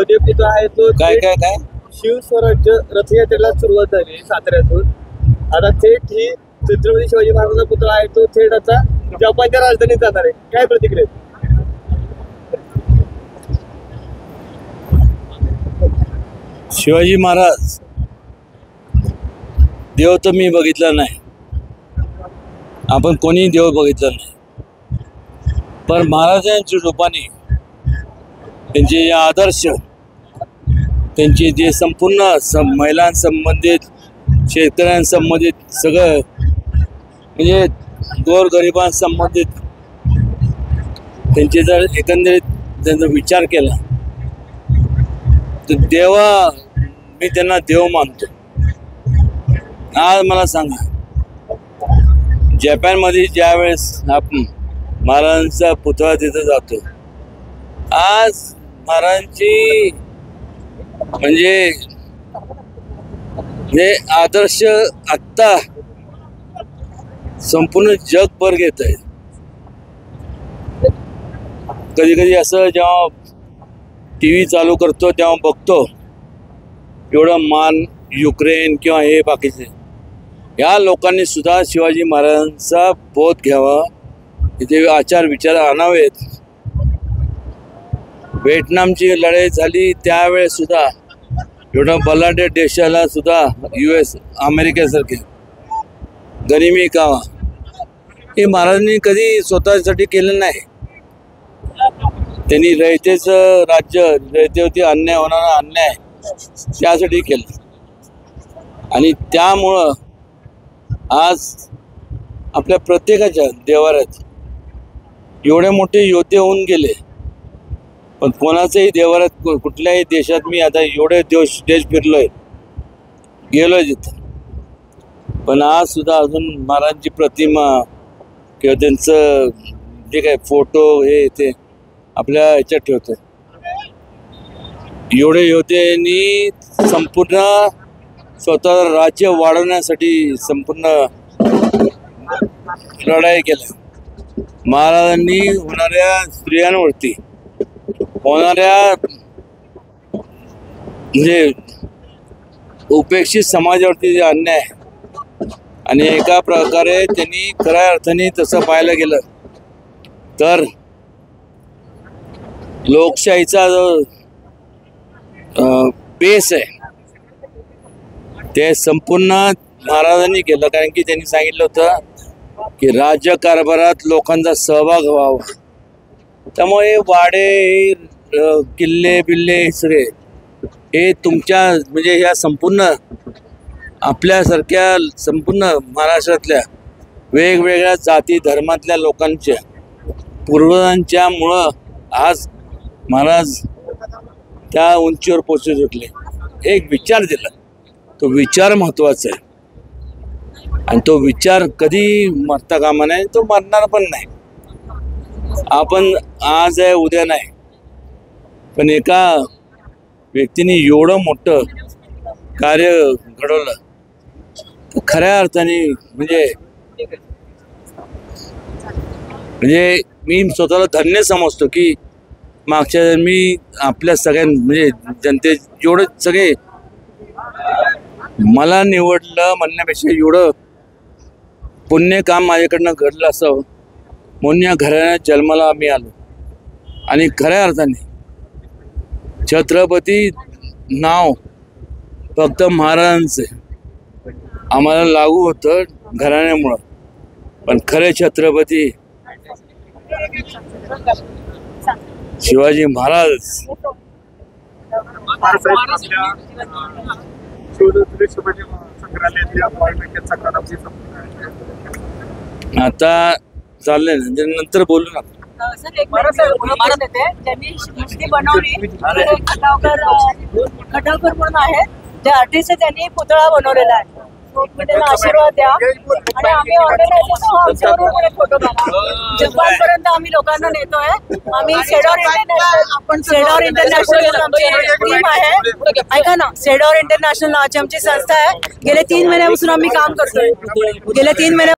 जो पुतळा आहे तो काय काय काय शिवस्वराज्य रथयात्रेला सुरुवात झाली साताऱ्यातून. आता थेट ही छत्रपती शिवाजी महाराजांचा पुतळा आहे तो थेट आता जपानच्या राजधानीत जाणार आहे. काय प्रतिक्रिया? शिवाजी महाराज देव तर मी बघितला नाही, आपण कोणी देव बघितला नाही, पण महाराजांच्या रूपाने त्यांचे जे आदर्श, त्यांचे जे संपूर्ण महिलांसंबंधित, शेतकऱ्यांसंबंधित सगळं, म्हणजे गोरगरिबांसंबंधित त्यांचे जर एकंदरीत त्यांचा विचार केला तर मी त्यांना देव मानतो. आज मला सांगा, जपानमध्ये ज्यावेळेस आपण महाराजांचा पुतळा तिथं जातो, आज महाराजांची म्हणजे आदर्श आत्ता संपूर्ण जगभर घेत आहे. कधी कधी असं जेव्हा TV चालू करतो तेव्हा बघतो एवढं मान युक्रेन किंवा हे बाकीचे या लोकांनी सुद्धा शिवाजी महाराजांचा बोध घ्यावा, इथे आचार विचार आणावेत. व्हिएतनामची लढाई झाली त्यावेळेस सुद्धा एवढं बलाढ्य देशाला सुद्धा US अमेरिकेसारखे गनिमी कावा हे महाराजांनी कधी स्वतःसाठी केलं नाही. त्यांनी रयतेचं राज्य, रयतेवरती अन्याय होणारा अन्याय त्यासाठी केलं. आणि त्यामुळं आज आपल्या प्रत्येकाच्या देवाऱ्यात एवढे मोठे योद्धे होऊन गेले, पण कोणाच्याही देवाऱ्यात कुठल्याही देशात मी आता एवढे देश फिरलोय, गेलोय तिथं, पण आज सुद्धा अजून महाराजांची प्रतिमा किंवा त्यांचं जे काय फोटो हे ते आपल्या ह्याच्यात ठेवतो. एवढे योद्धेंनी संपूर्ण स्वतः राज्य वाढवण्यासाठी संपूर्ण लढाई केल्या. महाराजांनी होणाऱ्या स्त्रियांवरती होणाऱ्या म्हणजे उपेक्षित समाजावरती जे अन्याय आणि एका प्रकारे त्यांनी खऱ्या अर्थाने तसं पाहायला गेलं तर लोकशाहीचा जो बेस आहे ते संपूर्ण महाराजांनी केलं. कारण की त्यांनी सांगितलं होतं की राज्यकारभारात लोकांचा सहभाग व्हावा. त्यामुळे वाडे, किल्ले बिल्ले सगळे हे तुमच्या म्हणजे ह्या संपूर्ण आपल्यासारख्या संपूर्ण महाराष्ट्रातल्या वेगवेगळ्या जाती धर्मातल्या लोकांच्या पूर्वजांच्या मुळं आज महाराज त्या उंचीवर पोचू शकले. एक विचार दिला, तो विचार महत्त्वाचा आहे आणि तो विचार कधी मरता कामा नये, तो मरणार पण नाही. आपण आज आहे उद्या नाही, पण एका व्यक्तीने एवढं मोठं कार्य घडवलं तर खऱ्या अर्थाने म्हणजे मी स्वतःला धन्य समजतो की मागच्या जन्मी आपल्या सगळ्यां म्हणजे जनते जेवढं सगळे मला निवडलं म्हणण्यापेक्षा एवढं पुण्य काम माझ्याकडनं घडलं असावं म्हणून या घराण्यात जन्माला आम्ही आलो. आणि खऱ्या अर्थाने छत्रपती नाव फक्त महाराजांचं आम्हाला लागू होतं घराण्यामुळं, पण खरे छत्रपती शिवाजी महाराज. आता चाललंय ना, नंतर बोलू ना. सर एक त्यांनी मूर्ती बनवली, खटावकर म्हणून आहे जे आर्टिस्ट आहे, त्यांनी पुतळा बनवलेला आहे. त्यांना आशीर्वाद द्या आणि आम्ही ऑर्गनायझर फोटो काढा. जपान पर्यंत आम्ही लोकांना नेतोय. आम्ही सेडॉर इंटरनॅशनल आमची टीम आहे. ऐका ना, सेडॉर इंटरनॅशनल नावाची आमची संस्था आहे. गेले 3 महिन्यापासून आम्ही काम करतोय. गेल्या 3 महिन्या